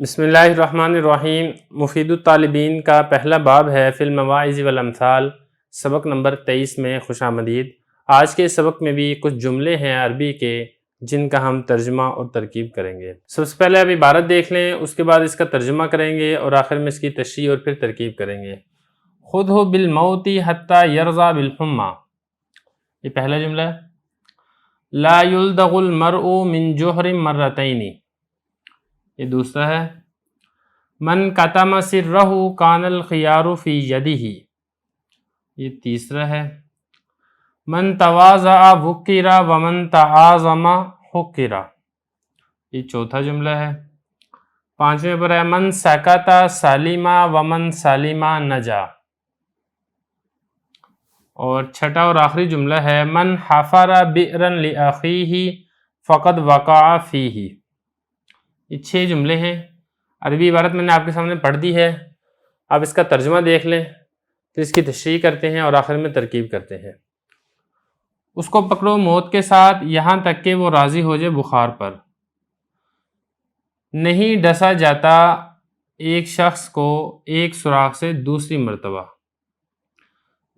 بسم اللہ الرحمن الرحیم۔ مفید الطالبین کا پہلا باب ہے فی المواعظ والامثال، سبق نمبر 23 میں خوش آمدید۔ آج کے سبق میں بھی کچھ جملے ہیں عربی کے جن کا ہم ترجمہ اور ترکیب کریں گے۔ سب سے پہلے اب عبارت دیکھ لیں، اس کے بعد اس کا ترجمہ کریں گے اور آخر میں اس کی تشریح اور پھر ترکیب کریں گے۔ خُذْهُ بِالْمَوْتِ حَتَّى يَرْضَى بِالْحُمَّى، یہ پہلا جملہ ہے۔ لا يُلْدَغُ الْمَرْءُ مِنْ جُحْرٍ مَرَّتَيْنِ، یہ دوسرا ہے۔ من کتم سرہ کان الخیار فی یدہ، یہ تیسرا ہے۔ من تواضع وقر ومن تعاظم حقر، یہ چوتھا جملہ ہے۔ پانچویں پر ہے من سکت سلم ومن سلم نجا، اور چھٹا اور آخری جملہ ہے من حفر بئرا لأخیہ فقد وقع فیہ۔ یہ 6 جملے ہیں۔ عربی عبارت میں نے آپ کے سامنے پڑھ دی ہے، آپ اس کا ترجمہ دیکھ لیں، پھر اس کی تشریح کرتے ہیں اور آخر میں ترکیب کرتے ہیں۔ اس کو پکڑو موت کے ساتھ یہاں تک کہ وہ راضی ہو جائے بخار پر۔ نہیں ڈسا جاتا ایک شخص کو ایک سوراخ سے دوسری مرتبہ۔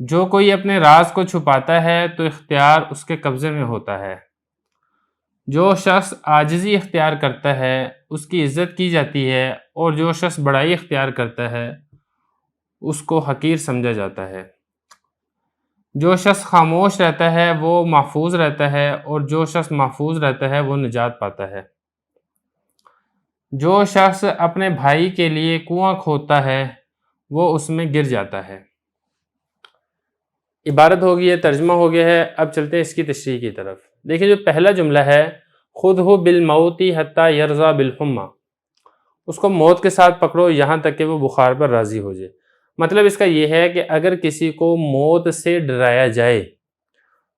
جو کوئی اپنے راز کو چھپاتا ہے تو اختیار اس کے قبضے میں ہوتا ہے۔ جو شخص عاجزی اختیار کرتا ہے اس کی عزت کی جاتی ہے، اور جو شخص بڑائی اختیار کرتا ہے اس کو حقیر سمجھا جاتا ہے۔ جو شخص خاموش رہتا ہے وہ محفوظ رہتا ہے، اور جو شخص محفوظ رہتا ہے وہ نجات پاتا ہے۔ جو شخص اپنے بھائی کے لیے کنواں کھودتا ہے وہ اس میں گر جاتا ہے۔ عبارت ہو گئی ہے، ترجمہ ہو گیا ہے۔ اب چلتے ہیں اس کی تشریح کی طرف۔ دیکھیں جو پہلا جملہ ہے خُذْهُ بِالْمَوْتِ حَتَّى يَرْضَى بِالْحُمَّى، اس کو موت کے ساتھ پکڑو یہاں تک کہ وہ بخار پر راضی ہو جائے۔ مطلب اس کا یہ ہے کہ اگر کسی کو موت سے ڈرایا جائے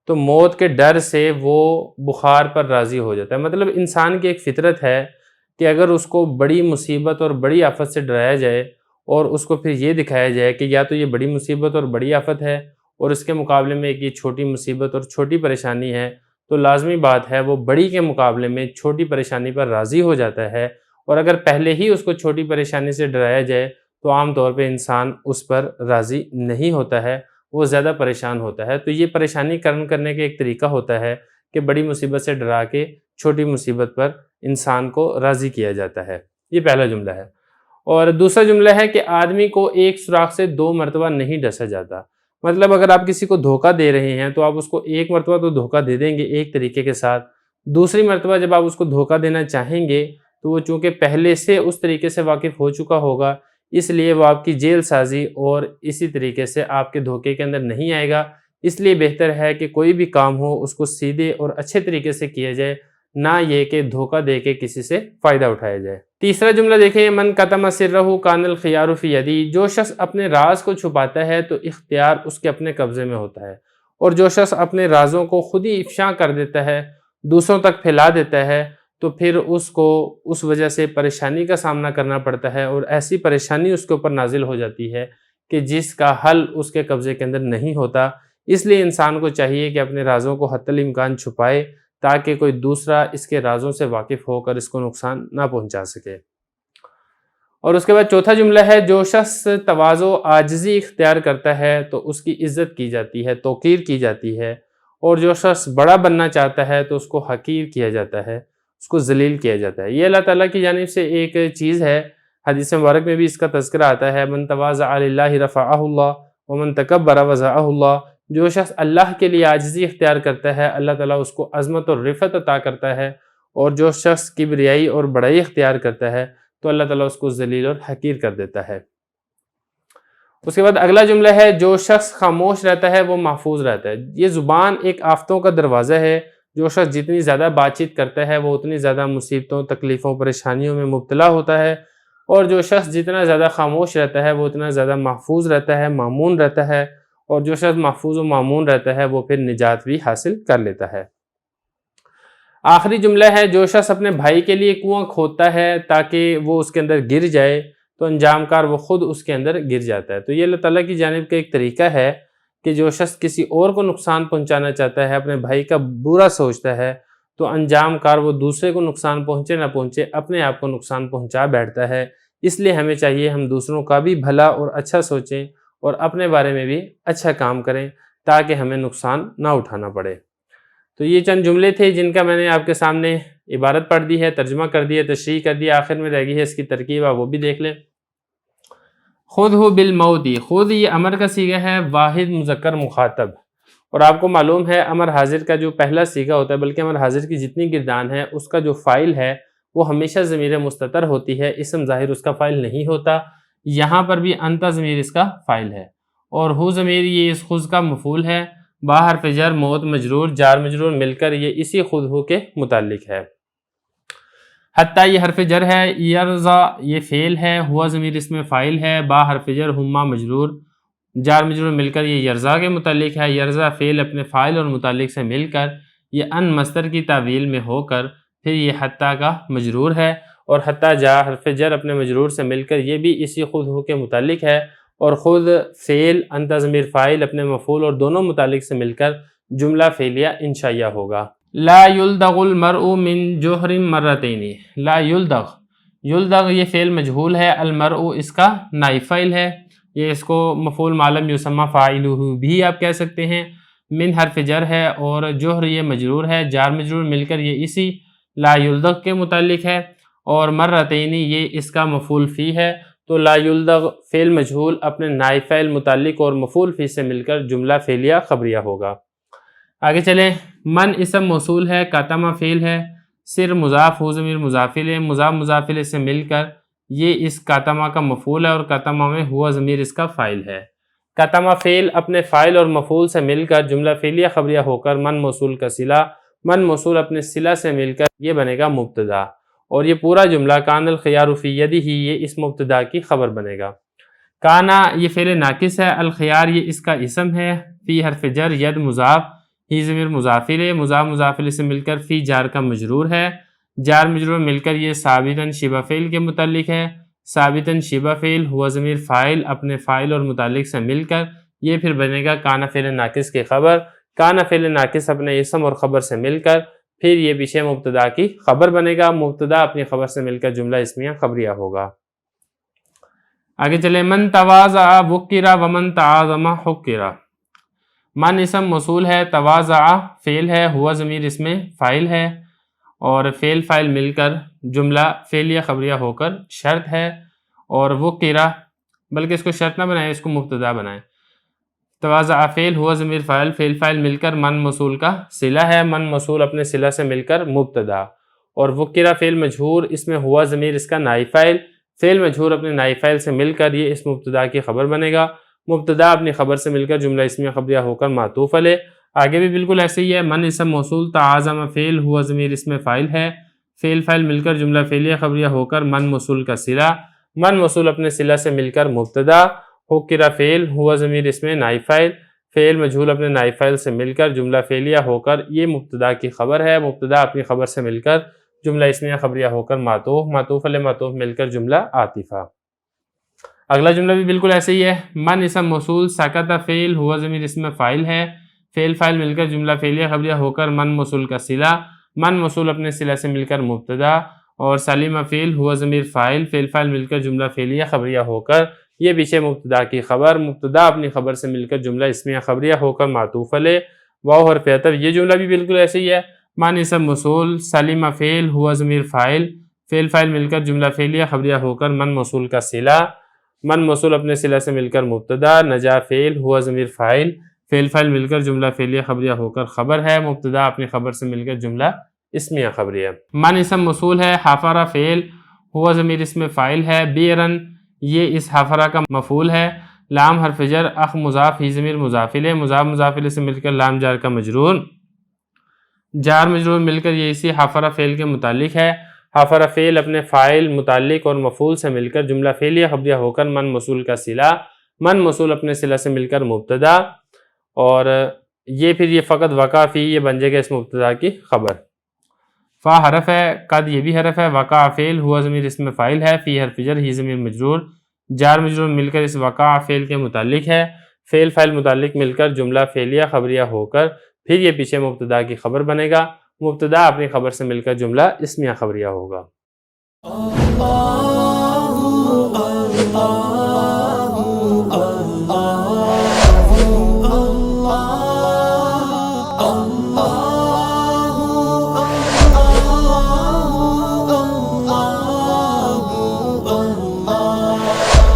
تو موت کے ڈر سے وہ بخار پر راضی ہو جاتا ہے۔ مطلب انسان کی ایک فطرت ہے کہ اگر اس کو بڑی مصیبت اور بڑی آفت سے ڈرایا جائے اور اس کو پھر یہ دکھایا جائے کہ یا تو یہ بڑی مصیبت اور بڑی آفت ہے اور اس کے مقابلے میں ایک یہ چھوٹی مصیبت اور چھوٹی پریشانی ہے، تو لازمی بات ہے وہ بڑی کے مقابلے میں چھوٹی پریشانی پر راضی ہو جاتا ہے۔ اور اگر پہلے ہی اس کو چھوٹی پریشانی سے ڈرایا جائے تو عام طور پہ انسان اس پر راضی نہیں ہوتا ہے، وہ زیادہ پریشان ہوتا ہے۔ تو یہ پریشانی کم کرنے کا ایک طریقہ ہوتا ہے کہ بڑی مصیبت سے ڈرا کے چھوٹی مصیبت پر انسان کو راضی کیا جاتا ہے۔ یہ پہلا جملہ ہے۔ اور دوسرا جملہ ہے کہ آدمی کو ایک سوراخ سے 2 مرتبہ نہیں ڈسا جاتا۔ مطلب اگر آپ کسی کو دھوکہ دے رہے ہیں تو آپ اس کو ایک مرتبہ تو دھوکہ دے دیں گے ایک طریقے کے ساتھ، دوسری مرتبہ جب آپ اس کو دھوکہ دینا چاہیں گے تو وہ چونکہ پہلے سے اس طریقے سے واقف ہو چکا ہوگا، اس لیے وہ آپ کی جیل سازی اور اسی طریقے سے آپ کے دھوکے کے اندر نہیں آئے گا۔ اس لیے بہتر ہے کہ کوئی بھی کام ہو اس کو سیدھے اور اچھے طریقے سے کیا جائے، نہ یہ کہ دھوکہ دے کے کسی سے فائدہ اٹھایا جائے۔ تیسرا جملہ دیکھیں من کتم سرہ کان الخیار فی یدہ، جو شخص اپنے راز کو چھپاتا ہے تو اختیار اس کے اپنے قبضے میں ہوتا ہے، اور جو شخص اپنے رازوں کو خود ہی افشاء کر دیتا ہے، دوسروں تک پھیلا دیتا ہے، تو پھر اس کو اس وجہ سے پریشانی کا سامنا کرنا پڑتا ہے، اور ایسی پریشانی اس کے اوپر نازل ہو جاتی ہے کہ جس کا حل اس کے قبضے کے اندر نہیں ہوتا۔ اس لیے انسان کو چاہیے کہ اپنے رازوں کو حتی الامکان چھپائے تاکہ کوئی دوسرا اس کے رازوں سے واقف ہو کر اس کو نقصان نہ پہنچا سکے۔ اور اس کے بعد چوتھا جملہ ہے جو شخص تواضع و عاجزی اختیار کرتا ہے تو اس کی عزت کی جاتی ہے، توقیر کی جاتی ہے، اور جو شخص بڑا بننا چاہتا ہے تو اس کو حقیر کیا جاتا ہے، اس کو ذلیل کیا جاتا ہے۔ یہ اللہ تعالیٰ کی جانب سے ایک چیز ہے، حدیث مبارک میں بھی اس کا تذکرہ آتا ہے من تواضع للہ رفعہ اللہ ومن تکبر وضعہ اللہ، جو شخص اللہ کے لیے عاجزی اختیار کرتا ہے اللہ تعالیٰ اس کو عظمت اور رفعت عطا کرتا ہے، اور جو شخص کبریائی اور بڑائی اختیار کرتا ہے تو اللہ تعالیٰ اس کو ذلیل اور حقیر کر دیتا ہے۔ اس کے بعد اگلا جملہ ہے جو شخص خاموش رہتا ہے وہ محفوظ رہتا ہے۔ یہ زبان ایک آفتوں کا دروازہ ہے، جو شخص جتنی زیادہ بات چیت کرتا ہے وہ اتنی زیادہ مصیبتوں، تکلیفوں، پریشانیوں میں مبتلا ہوتا ہے، اور جو شخص جتنا زیادہ خاموش رہتا ہے وہ اتنا زیادہ محفوظ رہتا ہے، مامون رہتا ہے، اور جو شخص محفوظ و مامون رہتا ہے وہ پھر نجات بھی حاصل کر لیتا ہے۔ آخری جملہ ہے جو شخص اپنے بھائی کے لیے کنواں کھودتا ہے تاکہ وہ اس کے اندر گر جائے تو انجام کار وہ خود اس کے اندر گر جاتا ہے۔ تو یہ اللہ تعالیٰ کی جانب کا ایک طریقہ ہے کہ جو شخص کسی اور کو نقصان پہنچانا چاہتا ہے، اپنے بھائی کا برا سوچتا ہے، تو انجام کار وہ دوسرے کو نقصان پہنچے نہ پہنچے اپنے آپ کو نقصان پہنچا بیٹھتا ہے۔ اس لیے ہمیں چاہیے ہم دوسروں کا بھی بھلا اور اچھا سوچیں اور اپنے بارے میں بھی اچھا کام کریں تاکہ ہمیں نقصان نہ اٹھانا پڑے۔ تو یہ چند جملے تھے جن کا میں نے آپ کے سامنے عبارت پڑھ دی ہے، ترجمہ کر دیا، تشریح کر دیا، آخر میں رہ گئی ہے اس کی ترکیب، آپ وہ بھی دیکھ لیں۔ خُذْهُ بالموت، خود یہ امر کا صیغہ ہے، واحد مذکر مخاطب، اور آپ کو معلوم ہے امر حاضر کا جو پہلا صیغہ ہوتا ہے، بلکہ امر حاضر کی جتنی گردان ہے اس کا جو فاعل ہے وہ ہمیشہ ضمیر مستتر ہوتی ہے، اسم ظاہر اس کا فاعل نہیں ہوتا۔ یہاں پر بھی انت ضمیر اس کا فاعل ہے، اور ہو ضمیر یہ اس خذ کا مفعول ہے، با حرف جر موت مجرور جار مجرور مل کر یہ اسی خود ہو کے متعلق ہے۔ حتیٰ یہ حرف جر ہے، یرضا یہ فعل ہے، ہوا ضمیر اس میں فاعل ہے، با حرف جر ہما مجرور جار مجرور مل کر یہ یرضا کے متعلق ہے۔ یرضا فعل اپنے فاعل اور متعلق سے مل کر یہ ان مصدر کی تعویل میں ہو کر پھر یہ حتیٰ کا مجرور ہے، اور حتیٰ جا حرف جر اپنے مجرور سے مل کر یہ بھی اسی خود ہو کے متعلق ہے، اور خود فعل انت ضمیر فاعل اپنے مفعول اور دونوں متعلق سے مل کر جملہ فعلیہ انشائیہ ہوگا۔ لا یلدغ المرء من جوہر مرتین، لا یلدغ، یلدغ یہ فعل مجہول ہے، المرء اس کا نائب فاعل ہے، یہ اس کو مفعول ما لم یسمى فاعلہ بھی آپ کہہ سکتے ہیں۔ من حرف جر ہے اور جوہر یہ مجرور ہے، جار مجرور مل کر یہ اسی لا یلدغ کے متعلق ہے، اور مرتین یہ اس کا مفعول فی ہے، تو لا یلدغ فعل مجہول اپنے نائب فاعل متعلق اور مفعول فی سے مل کر جملہ فعلیہ خبریہ ہوگا۔ آگے چلیں، من اسم موصول ہے، کاتما فعل ہے، سر مضاف ہو ضمیر مضاف الیہ، مضاف مضاف الیہ سے مل کر یہ اس کاتما کا مفعول ہے، اور کاتما میں ہوا ضمیر اس کا فاعل ہے۔ کاتما فعل اپنے فاعل اور مفعول سے مل کر جملہ فعلیہ خبریہ ہو کر من موصول کا صلہ، من موصول اپنے صلہ سے مل کر یہ بنے گا مبتدا، اور یہ پورا جملہ کان الخیار فی یدہ یہ اس مبتدا کی خبر بنے گا۔ کانا یہ فعل ناقص ہے، الخیار یہ اس کا اسم ہے، فی حرف جر ید مضاف ہی ضمیر مضاف الیہ، مضاف مضاف الیہ سے مل کر فی جار کا مجرور ہے، جار مجرور مل کر یہ ثابتاً شبہ فعل کے متعلق ہے، ثابتاً شبہ فعل ہوا ضمیر فاعل اپنے فاعل اور متعلق سے مل کر یہ پھر بنے گا کانا فعل ناقص کی خبر، کانا فعل ناقص اپنے اسم اور خبر سے مل کر پھر یہ پیچھے مبتدا کی خبر بنے گا، مبتدا اپنی خبر سے مل کر جملہ اسمیہ خبریہ ہوگا۔ آگے چلیں، من تواضع وکرا ومن تعاظم حکرا، من اسم موصول ہے، تواضع فعل ہے، ہوا ضمیر اس میں فاعل ہے، اور فعل فاعل مل کر جملہ فعلیہ خبریہ ہو کر شرط ہے، اور وکرا بلکہ اس کو شرط نہ بنائیں، اس کو مبتدا بنائیں۔ تواضع فعل ہوا ضمیر فاعل فعل فاعل مل کر من موصول کا صلہ ہے، من موصول اپنے صلہ سے مل کر مبتدا، اور وکرا فعل مجہور اس میں ہوا ضمیر اس کا نائب فاعل، فعل مجہور اپنے نائب فاعل سے مل کر یہ اس مبتدا کی خبر بنے گا، مبتدا اپنی خبر سے مل کر جملہ اسمیہ خبریہ ہو کر معطوف علیہ۔ آگے بھی بالکل ایسے ہی ہے، من اسم موصول تعاظم فعل ہوا ضمیر اس میں فاعل ہے، فعل فاعل مل کر جملہ فعلیہ خبریہ ہو کر من موصول کا صلہ، من موصول اپنے صلہ سے مل کر مبتدا، حکرا فعل ہوا ضمیر اس میں نائب فاعل، فعل مجہول اپنے نائب فاعل سے مل کر جملہ فعلیہ ہو کر یہ مبتدا کی خبر ہے، مبتدا اپنی خبر سے مل کر جملہ اسمیہ خبریہ ہو کر معطوف، معطوف علیہ معطوف مل کر جملہ عاطفہ۔ اگلا جملہ بھی بالکل ایسے ہی ہے، من اسم موصول سکت فعل ہوا ضمیر اس میں فاعل ہے، فعل فاعل مل کر جملہ فعلیہ خبریہ ہو کر من موصول کا صلہ، من موصول اپنے صلہ سے مل کر مبتدا، اور سلم فعل ہوا ضمیر فاعل فعل فاعل مل کر جملہ فعلیہ خبریہ ہو کر یہ پیچھے مبتدا کی خبر، مبتدا اپنی خبر سے مل کر جملہ اسمیہ خبریہ ہو کر معطوف علیہ، واو حرف عطف، یہ جملہ بھی بالکل ایسے ہی ہے، من اسم موصول سلم فعل ہوا ضمیر فاعل فعل فاعل مل کر جملہ فعلیہ خبریہ ہو کر من موصول کا صلہ، من موصول اپنے صلہ سے مل کر مبتدا، نجا فعل ہوا ضمیر فاعل فعل فاعل مل کر جملہ فعلیہ خبریہ ہو کر خبر ہے، مبتدا اپنی خبر سے مل کر جملہ اسمیہ خبریہ۔ من اسم موصول ہے، حفر فعل ہوا ضمیر اس میں فاعل ہے، بیرن یہ اس حفرہ کا مفعول ہے، لام حرف جر اخ مضاف ہی ضمیر مضاف الیہ، مضاف مضاف الیہ سے مل کر لام جار کا مجرور، جار مجرور مل کر یہ اسی حفرہ فعل کے متعلق ہے، حفرہ فعل اپنے فاعل متعلق اور مفعول سے مل کر جملہ فعلیہ خبریہ ہو کر من موصول کا صلہ، من موصول اپنے صلہ سے مل کر مبتدا، اور یہ پھر یہ فقط وقع فی یہ بن جائے گا اس مبتدا کی خبر۔ فا حرف ہے، قد یہ بھی حرف ہے، وقع فعل ہوا ضمیر اس میں فاعل ہے، فی حرف جر ہی ضمیر مجرور جار مجرور مل کر اس وقع فعل کے متعلق ہے، فعل فاعل متعلق مل کر جملہ فعلیہ خبریہ ہو کر پھر یہ پیچھے مبتدا کی خبر بنے گا، مبتدا اپنی خبر سے مل کر جملہ اسمیہ خبریہ ہوگا.